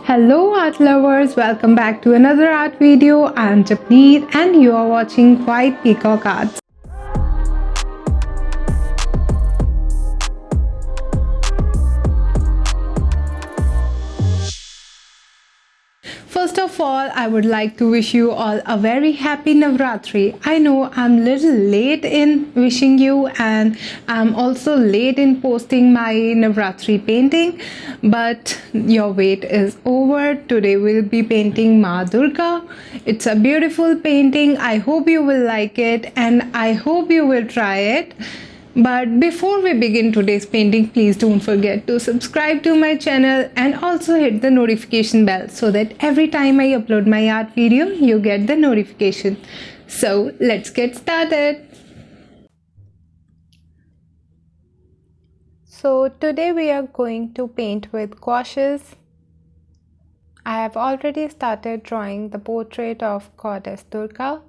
Hello art lovers, welcome back to another art video. I am Japneet and you are watching White Peacock Arts. First of all, I would like to wish you all a very happy Navratri. I know I'm little late in wishing you and I'm also late in posting my Navratri painting, but your wait is over. Today we'll be painting Maa Durga. It's a beautiful painting. I hope you will like it and I hope you will try it. But before we begin today's painting, please don't forget to subscribe to my channel and also hit the notification bell so that every time I upload my art video, you get the notification. So let's get started. So today we are going to paint with gouaches. I have already started drawing the portrait of Goddess Turka.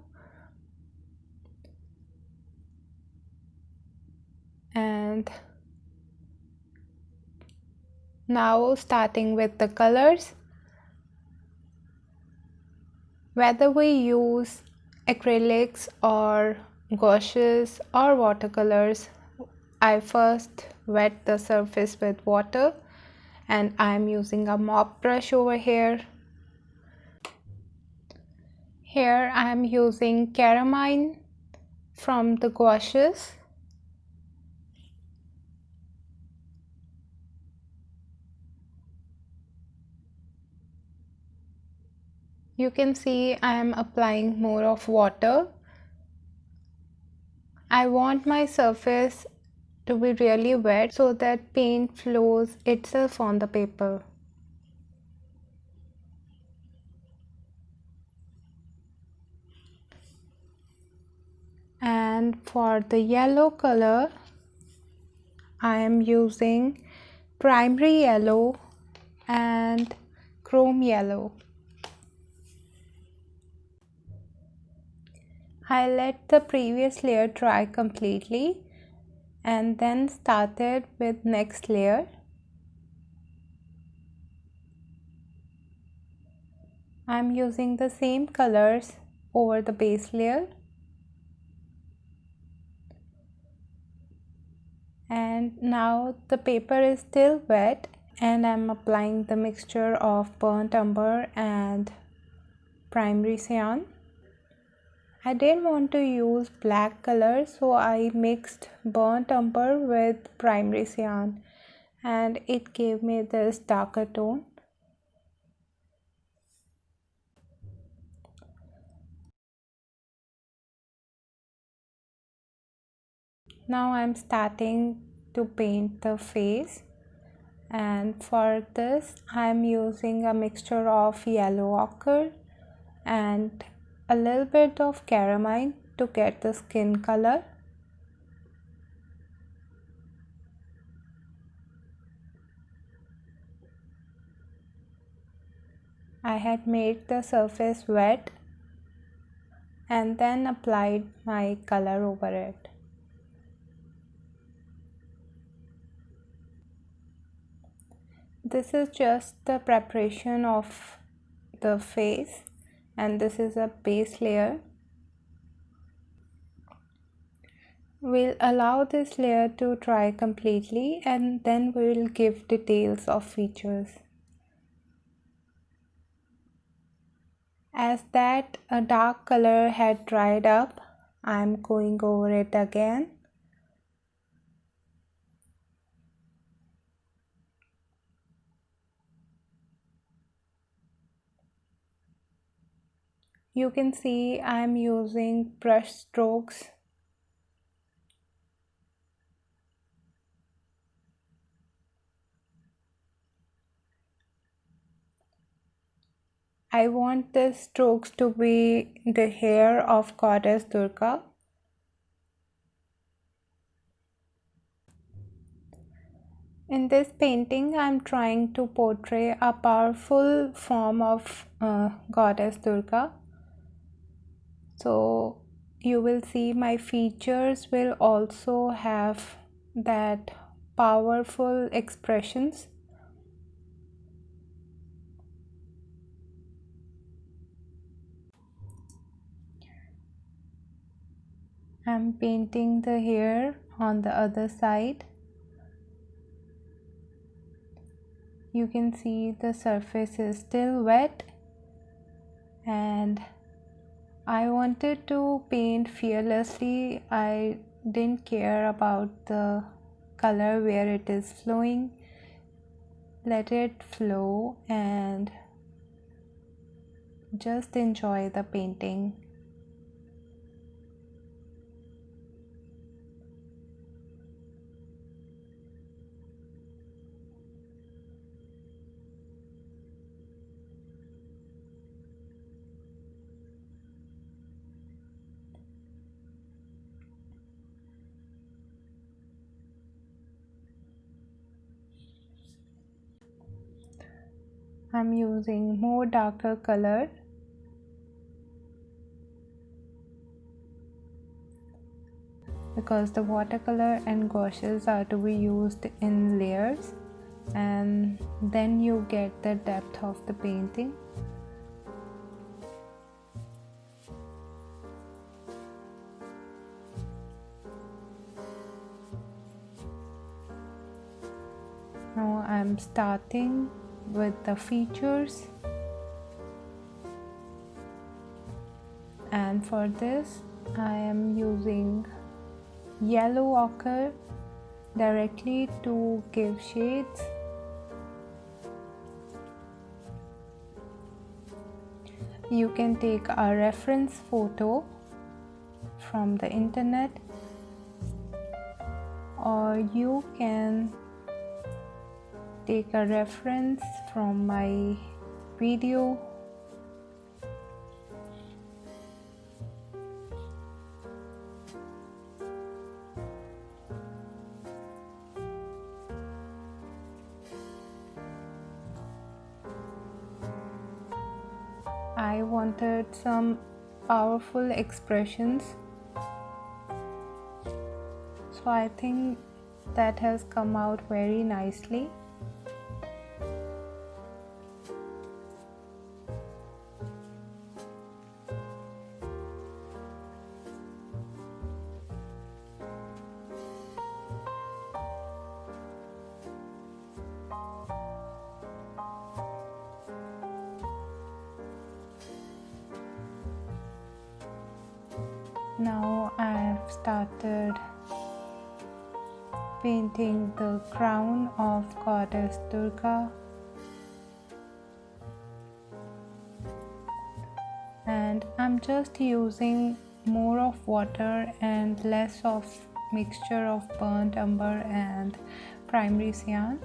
And now starting with the colors, whether we use acrylics or gouaches or watercolors, I first wet the surface with water and I am using a mop brush over here. Here I am using caramine from the gouaches. You can see I am applying more of water. I want my surface to be really wet so that paint flows itself on the paper. And for the yellow color, I am using primary yellow and chrome yellow. I let the previous layer dry completely and then started with next layer. I'm using the same colors over the base layer. And now the paper is still wet and I'm applying the mixture of burnt umber and primary cyan. I didn't want to use black color, so I mixed burnt umber with primary cyan and it gave me this darker tone. Now I'm starting to paint the face, and for this I'm using a mixture of yellow ochre and a little bit of caramine to get the skin color. I had made the surface wet and then applied my color over it. This is just the preparation of the face and this is a base layer. We'll allow this layer to dry completely and then we'll give details of features. As that a dark color had dried up, I'm going over it again. You can see I'm using brush strokes. I want the strokes to be the hair of Goddess Durga. In this painting, I'm trying to portray a powerful form of Goddess Durga. So you will see my features will also have that powerful expressions. I'm painting the hair on the other side. You can see the surface is still wet, and I wanted to paint fearlessly. I didn't care about the color where it is flowing. Let it flow and just enjoy the painting. I'm using more darker color because the watercolor and gouaches are to be used in layers, and then you get the depth of the painting. Now I'm starting with the features, and for this I am using yellow ochre directly to give shades. You can take a reference photo from the internet, or you can take a reference from my video. I wanted some powerful expressions, so I think that has come out very nicely. Now I have started painting the crown of goddess Turka, and I'm just using more of water and less of mixture of burnt umber and primary cyan,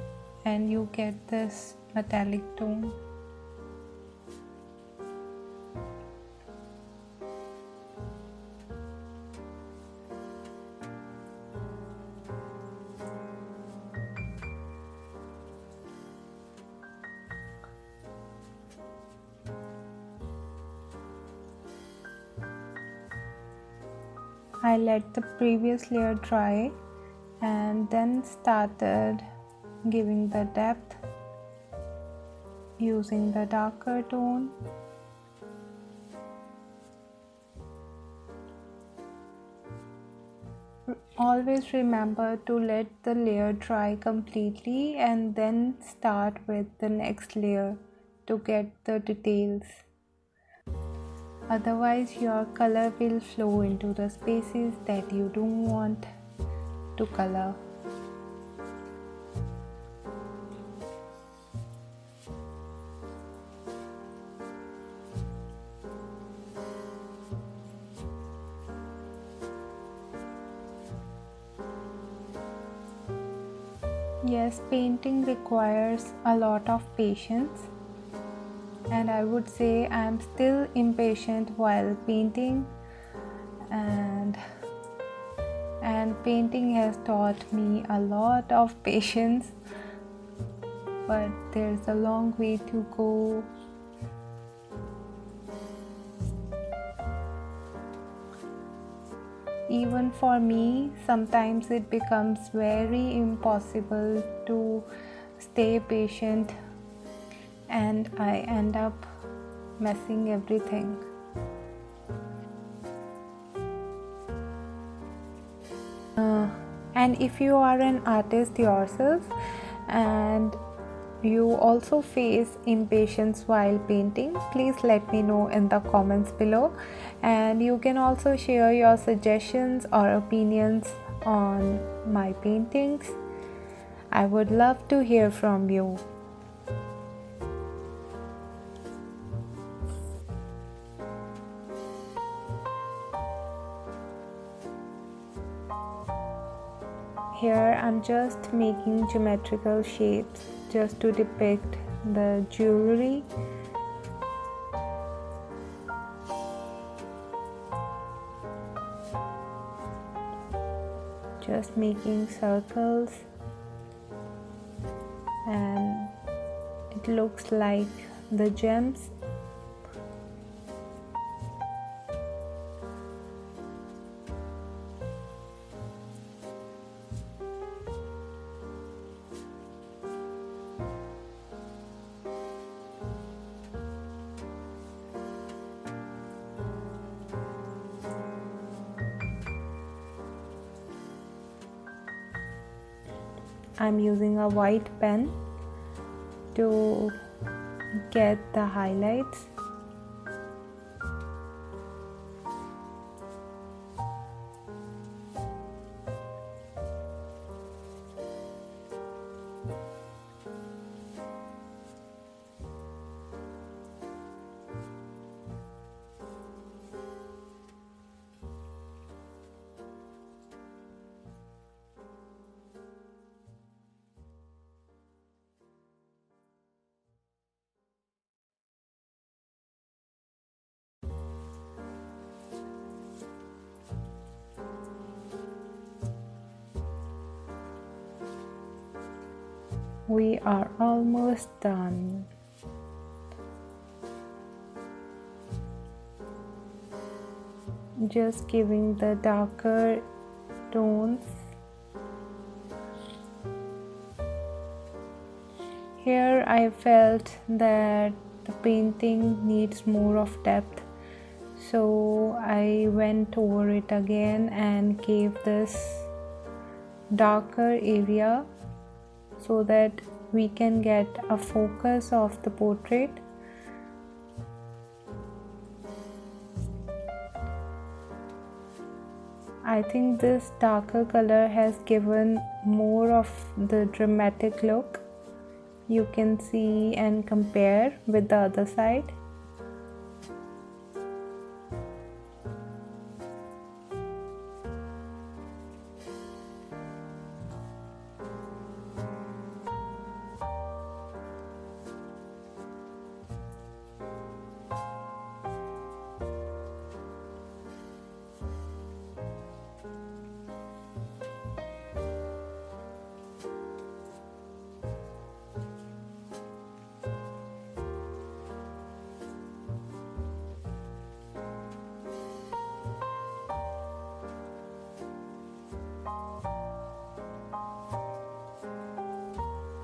and you get this metallic tone. I let the previous layer dry and then started giving the depth using the darker tone. Always remember to let the layer dry completely and then start with the next layer to get the details. Otherwise your color will flow into the spaces that you don't want to color. Yes, painting requires a lot of patience, and I would say I'm still impatient while painting, and painting has taught me a lot of patience, but there's a long way to go. Even for me, sometimes it becomes very impossible to stay patient, and I end up messing everything. And if you are an artist yourself and you also face impatience while painting, please let me know in the comments below. And you can also share your suggestions or opinions on my paintings. I would love to hear from you. Here I'm just making geometrical shapes just to depict the jewelry. Just making circles, and it looks like the gems. I'm using a white pen to get the highlights. We are almost done. Just giving the darker tones. Here I felt that the painting needs more of depth, so I went over it again and gave this darker area so that we can get a focus of the portrait. I think this darker color has given more of the dramatic look. You can see and compare with the other side.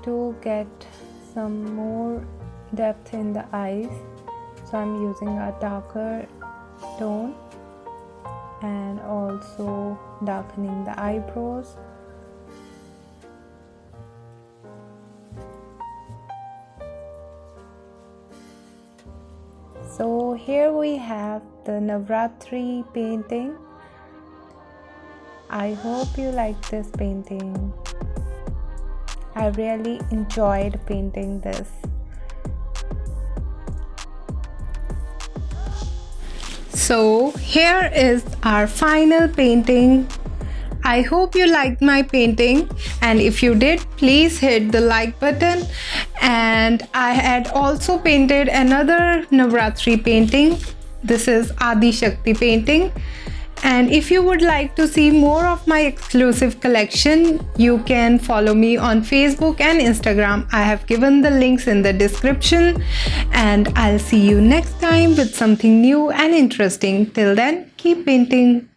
To get some more depth in the eyes, so I'm using a darker tone and also darkening the eyebrows. So here we have the Navratri painting. I hope you like this painting. I really enjoyed painting this. So here is our final painting. I hope you liked my painting, and if you did, please hit the like button. And I had also painted another Navratri painting. This is Adi Shakti painting. And if you would like to see more of my exclusive collection, you can follow me on Facebook and Instagram. I have given the links in the description, and I'll see you next time with something new and interesting. Till then, keep painting.